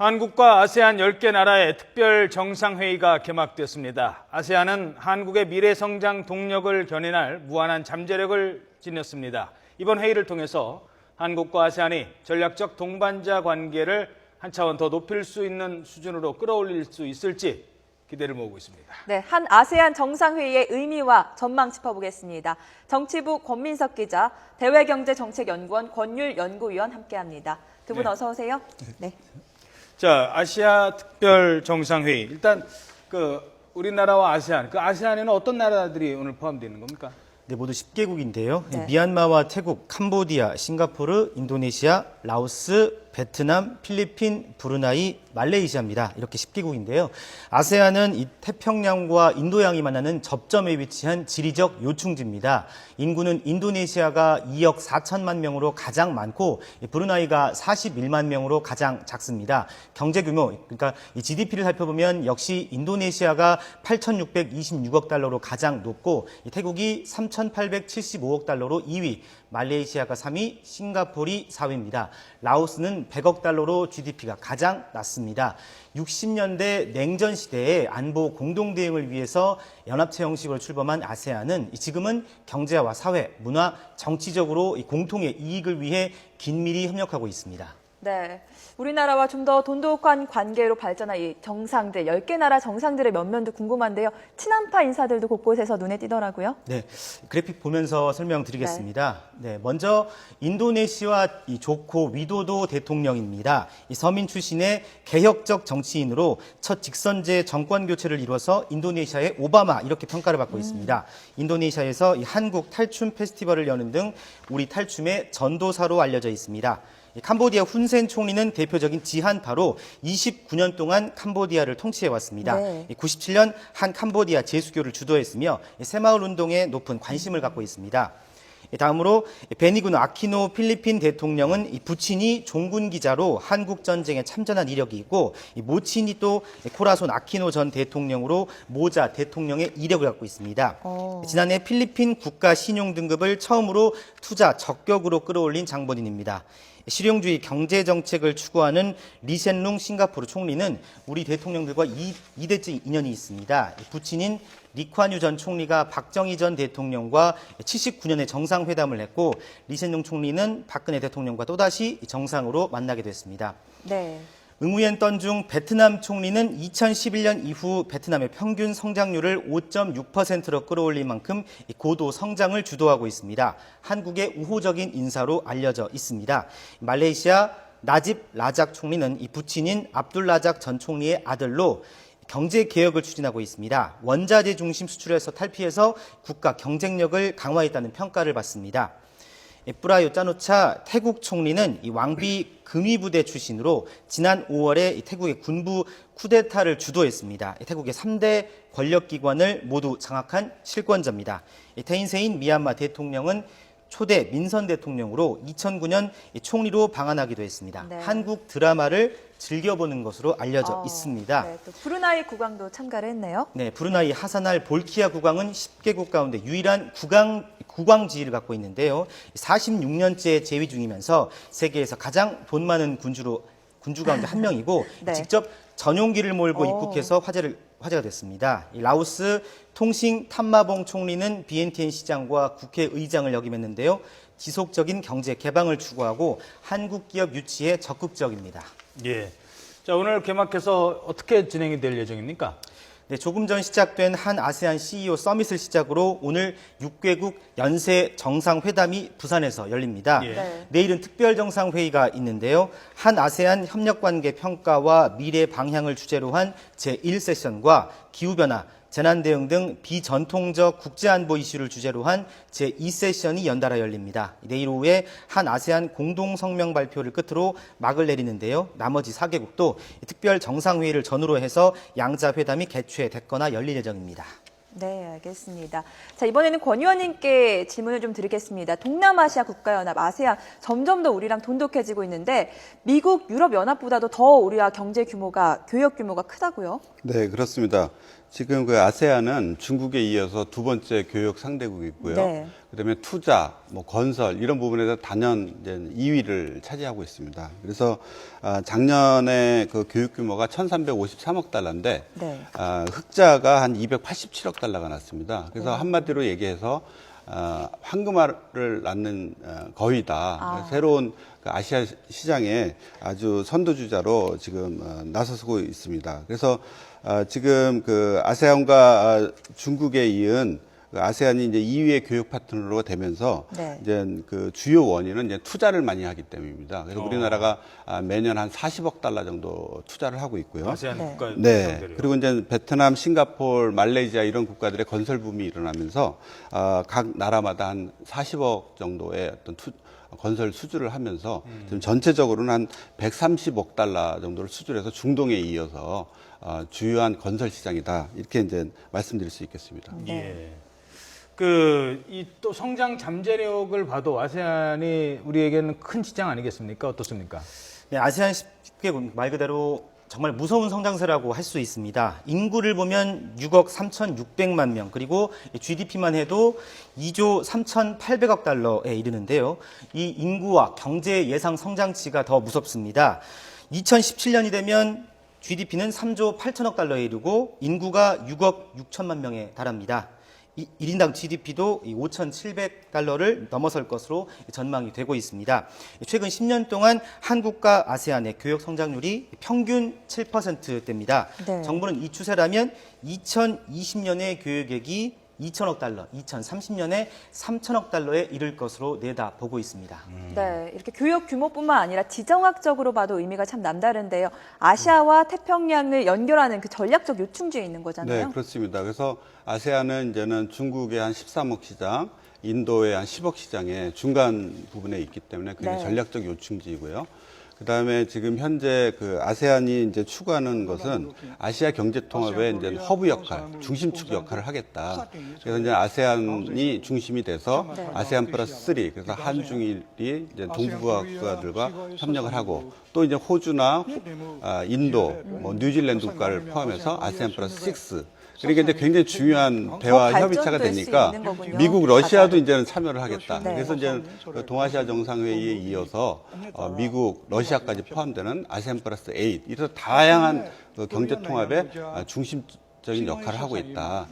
한국과 아세안 10개 나라의 특별 정상회의가 개막됐습니다. 아세안은 한국의 미래 성장 동력을 견인할 무한한 잠재력을 지녔습니다. 이번 회의를 통해서 한국과 아세안이 전략적 동반자 관계를 한 차원 더 높일 수 있는 수준으로 끌어올릴 수 있을지 기대를 모으고 있습니다. 네, 한 아세안 정상회의의 의미와 전망 짚어보겠습니다. 정치부 권민석 기자, 대외경제정책연구원 권율 연구위원 함께합니다. 두 분 어서 오세요. 네. 자, 아시아 특별 정상회의. 일단 우리나라와 아세안, 아세안에는 어떤 나라들이 오늘 포함되어 있는 겁니까? 네, 모두 10개국인데요. 네. 미얀마와 태국, 캄보디아, 싱가포르, 인도네시아, 라오스, 베트남, 필리핀, 브루나이, 말레이시아입니다. 이렇게 10개국인데요. 아세안은 이 태평양과 인도양이 만나는 접점에 위치한 지리적 요충지입니다. 인구는 인도네시아가 2억 4천만 명으로 가장 많고 브루나이가 41만 명으로 가장 작습니다. 경제 규모, 그러니까 이 GDP를 살펴보면 역시 인도네시아가 8,626억 달러로 가장 높고 태국이 3,875억 달러로 2위, 말레이시아가 3위, 싱가포르이 4위입니다. 라오스는 100억 달러로 GDP가 가장 낮습니다. 60년대 냉전 시대에 안보 공동 대응을 위해서 연합체 형식으로 출범한 아세안은 지금은 경제와 사회, 문화, 정치적으로 공통의 이익을 위해 긴밀히 협력하고 있습니다. 네, 우리나라와 좀 더 돈독한 관계로 발전한 이 정상들, 10개 나라 정상들의 면면도 궁금한데요. 친한파 인사들도 곳곳에서 눈에 띄더라고요. 네, 그래픽 보면서 설명드리겠습니다. 네, 먼저 인도네시아 이 조코 위도도 대통령입니다. 이 서민 출신의 개혁적 정치인으로 첫 직선제 정권 교체를 이뤄서 인도네시아의 오바마 이렇게 평가를 받고 있습니다. 인도네시아에서 이 한국 탈춤 페스티벌을 여는 등 우리 탈춤의 전도사로 알려져 있습니다. 캄보디아 훈센 총리는 대표적인 지한파로 29년 동안 캄보디아를 통치해왔습니다. 네. 97년 한 캄보디아 재수교를 주도했으며 새마을 운동에 높은 관심을 갖고 있습니다. 다음으로 베니군 아키노 필리핀 대통령은 부친이 종군 기자로 한국 전쟁에 참전한 이력이 있고 모친이 또 코라손 아키노 전 대통령으로 모자 대통령의 이력을 갖고 있습니다. 지난해 필리핀 국가 신용 등급을 처음으로 투자 적격으로 끌어올린 장본인입니다. 실용주의 경제 정책을 추구하는 리센룽 싱가포르 총리는 우리 대통령들과 이대적 인연이 있습니다. 부친인 리콴유 전 총리가 박정희 전 대통령과 79년에 정상회담을 했고 리센룽 총리는 박근혜 대통령과 또다시 정상으로 만나게 됐습니다. 네. 응우옌 떤중 베트남 총리는 2011년 이후 베트남의 평균 성장률을 5.6%로 끌어올린 만큼 고도 성장을 주도하고 있습니다. 한국의 우호적인 인사로 알려져 있습니다. 말레이시아 나집 라작 총리는 이 부친인 압둘 라작 전 총리의 아들로 경제 개혁을 추진하고 있습니다. 원자재 중심 수출에서 탈피해서 국가 경쟁력을 강화했다는 평가를 받습니다. 프라요 짜누차 태국 총리는 이 왕비 금위부대 출신으로 지난 5월에 태국의 군부 쿠데타를 주도했습니다. 태국의 3대 권력기관을 모두 장악한 실권자입니다. 태인세인 미얀마 대통령은 초대 민선 대통령으로 2009년 총리로 방한하기도 했습니다. 네. 한국 드라마를 즐겨보는 것으로 알려져 있습니다. 네, 또 브루나이 국왕도 참가를 했네요. 네, 브루나이 하사날 볼키아 국왕은 10개국 가운데 유일한 국왕 지위를 갖고 있는데요. 46년째 재위 중이면서 세계에서 가장 돈 많은 군주 가운데 한 명이고 네. 직접 전용기를 몰고 입국해서 화제가 됐습니다. 라오스 통싱 탐마봉 총리는 비엔티엔 시장과 국회의장을 역임했는데요. 지속적인 경제 개방을 추구하고 한국 기업 유치에 적극적입니다. 예. 자, 오늘 개막해서 어떻게 진행이 될 예정입니까? 네, 조금 전 시작된 한 아세안 CEO 서밋을 시작으로 오늘 6개국 연쇄 정상회담이 부산에서 열립니다. 예. 네. 내일은 특별 정상회의가 있는데요. 한 아세안 협력관계 평가와 미래 방향을 주제로 한 제1세션과 기후변화, 재난대응 등 비전통적 국제안보 이슈를 주제로 한 제2세션이 연달아 열립니다. 내일 오후에 한 아세안 공동성명 발표를 끝으로 막을 내리는데요. 나머지 4개국도 특별 정상회의를 전후로 해서 양자회담이 개최됐거나 열릴 예정입니다. 네, 알겠습니다. 자, 이번에는 권 의원님께 질문을 좀 드리겠습니다. 동남아시아 국가연합, 아세안 점점 더 우리랑 돈독해지고 있는데 미국, 유럽연합보다도 더 우리와 경제 규모가, 교역 규모가 크다고요? 네, 그렇습니다. 지금 그 아세안은 중국에 이어서 두 번째 교역 상대국이고요. 네. 그다음에 투자, 뭐 건설 이런 부분에서 단연 이제 2위를 차지하고 있습니다. 그래서 작년에 그 교육 규모가 1,353억 달러인데 네. 흑자가 한 287억 달러가 났습니다. 그래서 한마디로 얘기해서 황금알을 낳는 거위다. 새로운 그 아시아 시장에 아주 선두주자로 지금 나서고 있습니다. 그래서 지금 그 아세안과 중국에 이은 그 아세안이 이제 2위의 교육 파트너로 되면서 네. 이제 그 주요 원인은 이제 투자를 많이 하기 때문입니다. 그래서 우리나라가 매년 한 40억 달러 정도 투자를 하고 있고요. 아세안 네. 국가 네. 정들이요. 그리고 이제 베트남, 싱가포르, 말레이시아 이런 국가들의 건설 붐이 일어나면서 각 나라마다 한 40억 정도의 어떤 건설 수주를 하면서 지금 전체적으로는 한 130억 달러 정도를 수주해서 중동에 이어서 주요한 건설 시장이다. 이렇게 이제 말씀드릴 수 있겠습니다. 예. 이 또 성장 잠재력을 봐도 아세안이 우리에게는 큰 시장 아니겠습니까? 어떻습니까? 네, 아세안 10개국 말 그대로 정말 무서운 성장세라고 할 수 있습니다. 인구를 보면 6억 3,600만 명, 그리고 GDP만 해도 2조 3,800억 달러에 이르는데요. 이 인구와 경제 예상 성장치가 더 무섭습니다. 2017년이 되면 GDP는 3조 8천억 달러에 이르고 인구가 6억 6천만 명에 달합니다. 1인당 GDP도 5,700달러를 넘어설 것으로 전망이 되고 있습니다. 최근 10년 동안 한국과 아세안의 교역 성장률이 평균 7%대입니다. 네. 정부는 이 추세라면 2020년에 교역액이 2천억 달러, 2030년에 3천억 달러에 이를 것으로 내다보고 있습니다. 네, 이렇게 교역 규모뿐만 아니라 지정학적으로 봐도 의미가 참 남다른데요. 아시아와 태평양을 연결하는 그 전략적 요충지에 있는 거잖아요. 네, 그렇습니다. 그래서 아세안은 이제는 중국의 한 13억 시장, 인도의 한 10억 시장의 중간 부분에 있기 때문에 굉장히 네. 전략적 요충지이고요. 그다음에 지금 현재 그 아세안이 이제 추구하는 것은 아시아 경제 통합의 이제 허브 역할, 중심축 역할을 하겠다. 그래서 이제 아세안이 중심이 돼서 네. 아세안 플러스 3, 그래서 한중일이 이제 동북아 국가들과 협력을 하고 또 이제 호주나 인도, 뭐 뉴질랜드 국가를 포함해서 아세안 플러스 6. 그러니까 이제 굉장히 중요한 대화 협의체가 발전될 수 되니까 있는 거군요. 미국, 러시아도 이제는 참여를 하겠다. 네. 그래서 이제 그 동아시아 정상회의에 이어서 미국, 러시아까지 포함되는 아세안 플러스 8 이래서 다양한 그 경제 통합의 중심적인 역할을 하고 있다.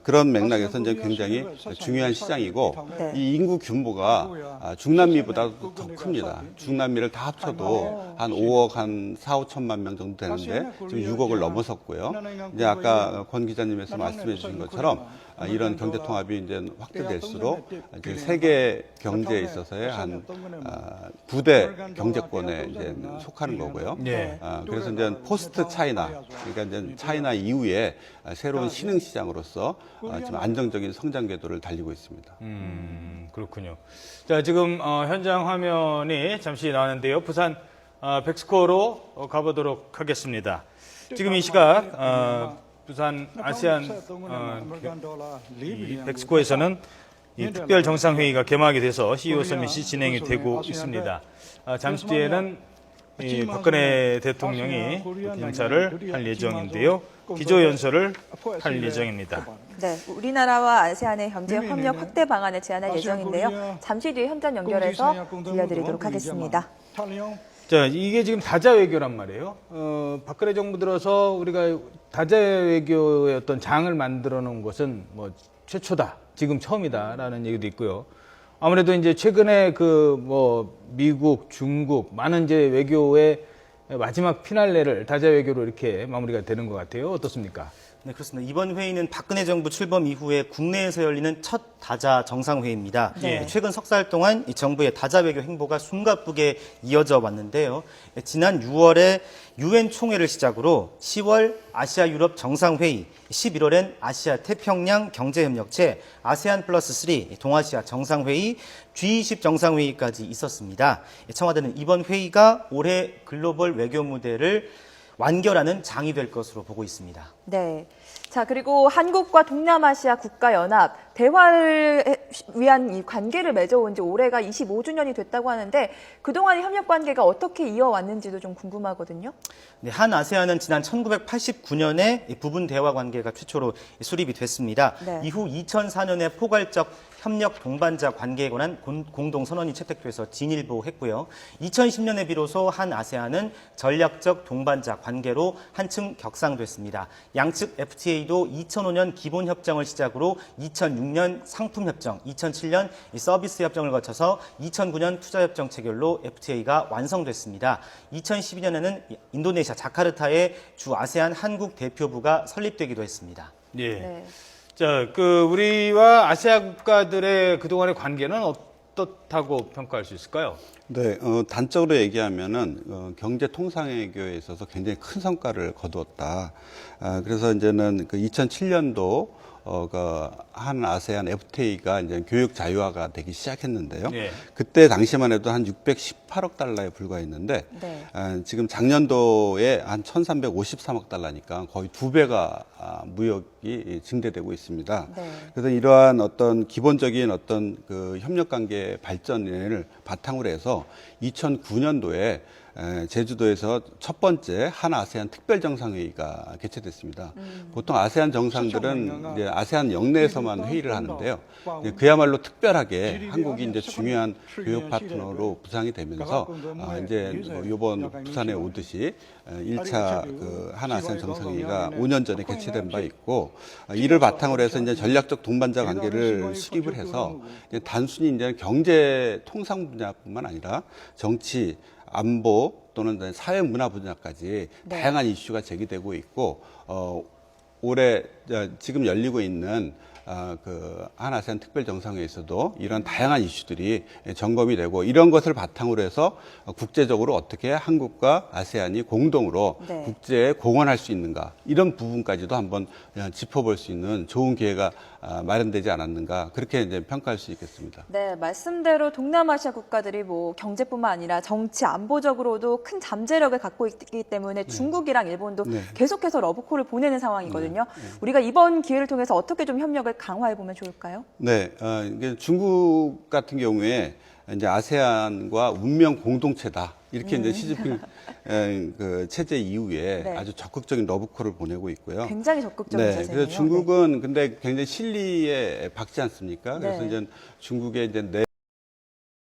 그런 맥락에서 이제 굉장히 중요한 시장이고 네. 이 인구 규모가 중남미보다 더 큽니다. 중남미를 다 합쳐도 한 5억 한 4, 5천만 명 정도 되는데 지금 6억을 넘어섰고요. 이제 아까 권 기자님께서 말씀해 주신 것처럼 이런 경제 통합이 이제 확대될수록 이제 세계 경제에 있어서의 한 9대 경제권에 이제 속하는 거고요. 네. 그래서 이제 포스트 차이나, 그러니까 이제 차이나 이후에 새로운 신흥 시장으로서 지금 안정적인 성장 궤도를 달리고 있습니다. 그렇군요. 자, 지금 현장 화면이 잠시 나왔는데요. 부산 백스코로 가보도록 하겠습니다. 지금 이 시각 부산 아세안 이 백스코에서는 이 특별 정상회의가 개막이 돼서 CEO 서밋이 진행이 되고 있습니다. 잠시 뒤에는 이 박근혜 대통령이 인사를 할 예정인데요. 기조연설을 할 예정입니다. 네, 우리나라와 아세안의 경제 협력 확대 방안을 제안할 예정인데요. 잠시 뒤에 현장 연결해서 들려드리도록 하겠습니다. 자, 이게 지금 다자 외교란 말이에요. 박근혜 정부 들어서 우리가 다자 외교의 어떤 장을 만들어 놓은 것은 뭐 최초다, 지금 처음이다라는 얘기도 있고요. 아무래도 이제 최근에 미국, 중국 많은 이제 외교의 마지막 피날레를 다자 외교로 이렇게 마무리가 되는 것 같아요. 어떻습니까? 네, 그렇습니다. 이번 회의는 박근혜 정부 출범 이후에 국내에서 열리는 첫 다자 정상회의입니다. 네. 최근 석 달 동안 이 정부의 다자 외교 행보가 숨가쁘게 이어져 왔는데요. 지난 6월에 유엔 총회를 시작으로 10월 아시아 유럽 정상회의, 11월엔 아시아 태평양 경제협력체, 아세안 플러스 3 동아시아 정상회의, G20 정상회의까지 있었습니다. 청와대는 이번 회의가 올해 글로벌 외교 무대를 완결하는 장이 될 것으로 보고 있습니다. 네. 자, 그리고 한국과 동남아시아 국가연합, 대화를 위한 이 관계를 맺어온 지 올해가 25주년이 됐다고 하는데 그동안의 협력 관계가 어떻게 이어왔는지도 좀 궁금하거든요. 네, 한 아세안은 지난 1989년에 부분 대화 관계가 최초로 수립이 됐습니다. 네. 이후 2004년에 포괄적 협력 동반자 관계에 관한 공동 선언이 채택돼서 진일보했고요. 2010년에 비로소 한 아세안은 전략적 동반자 관계로 한층 격상됐습니다. 양측 FTA도 2005년 기본 협정을 시작으로 2006년 상품 협정, 2007년 서비스 협정을 거쳐서 2009년 투자 협정 체결로 FTA가 완성됐습니다. 2012년에는 인도네시아 자카르타에 주 아세안 한국 대표부가 설립되기도 했습니다. 예. 네. 자, 우리와 아시아 국가들의 그동안의 관계는 어떻다고 평가할 수 있을까요? 네, 단적으로 얘기하면은 경제 통상외교에 있어서 굉장히 큰 성과를 거두었다. 그래서 이제는 그 2007년도 한 아세안 FTA가 이제 교육 자유화가 되기 시작했는데요. 네. 그때 당시만 해도 한 618억 달러에 불과했는데 네. 지금 작년도에 한 1,353억 달러니까 거의 2배가 무역이 증대되고 있습니다. 네. 그래서 이러한 어떤 기본적인 어떤 그 협력 관계 발전을 바탕으로 해서 2009년도에 제주도에서 첫 번째 한 아세안 특별 정상회의가 개최됐습니다. 보통 아세안 정상들은 이제 아세안 영내에서만 회의를 하는데요. 이제 그야말로 특별하게 한국이 이제 중요한 교역 파트너로 부상이 되면서 이제 이번 부산에 오듯이 1차 그 한 아세안 정상회의가 5년 전에 개최된 바 있고 이를 바탕으로 해서 이제 전략적 동반자 관계를 수립을 해서 이제 단순히 이제 경제 통상 분야뿐만 아니라 정치 안보 또는 사회 문화 분야까지 네. 다양한 이슈가 제기되고 있고 올해 지금 열리고 있는 그 한 아세안 특별 정상회의에서도 이런 다양한 이슈들이 점검이 되고 이런 것을 바탕으로 해서 국제적으로 어떻게 한국과 아세안이 공동으로 네. 국제에 공헌할 수 있는가 이런 부분까지도 한번 짚어볼 수 있는 좋은 기회가 마련되지 않았는가 그렇게 이제 평가할 수 있겠습니다. 네, 말씀대로 동남아시아 국가들이 뭐 경제뿐만 아니라 정치 안보적으로도 큰 잠재력을 갖고 있기 때문에 중국이랑 일본도 네. 계속해서 러브콜을 보내는 상황이거든요. 우리가 이번 기회를 통해서 어떻게 좀 협력을 강화해 보면 좋을까요? 네, 이게 중국 같은 경우에 이제 아세안과 운명 공동체다 이렇게 이제 시진핑 그 체제 이후에 네. 아주 적극적인 러브콜을 보내고 있고요. 굉장히 적극적인 네, 자세네요. 그래서 중국은 근데 굉장히 실리에 박지 않습니까? 그래서 네. 이제 중국의 이제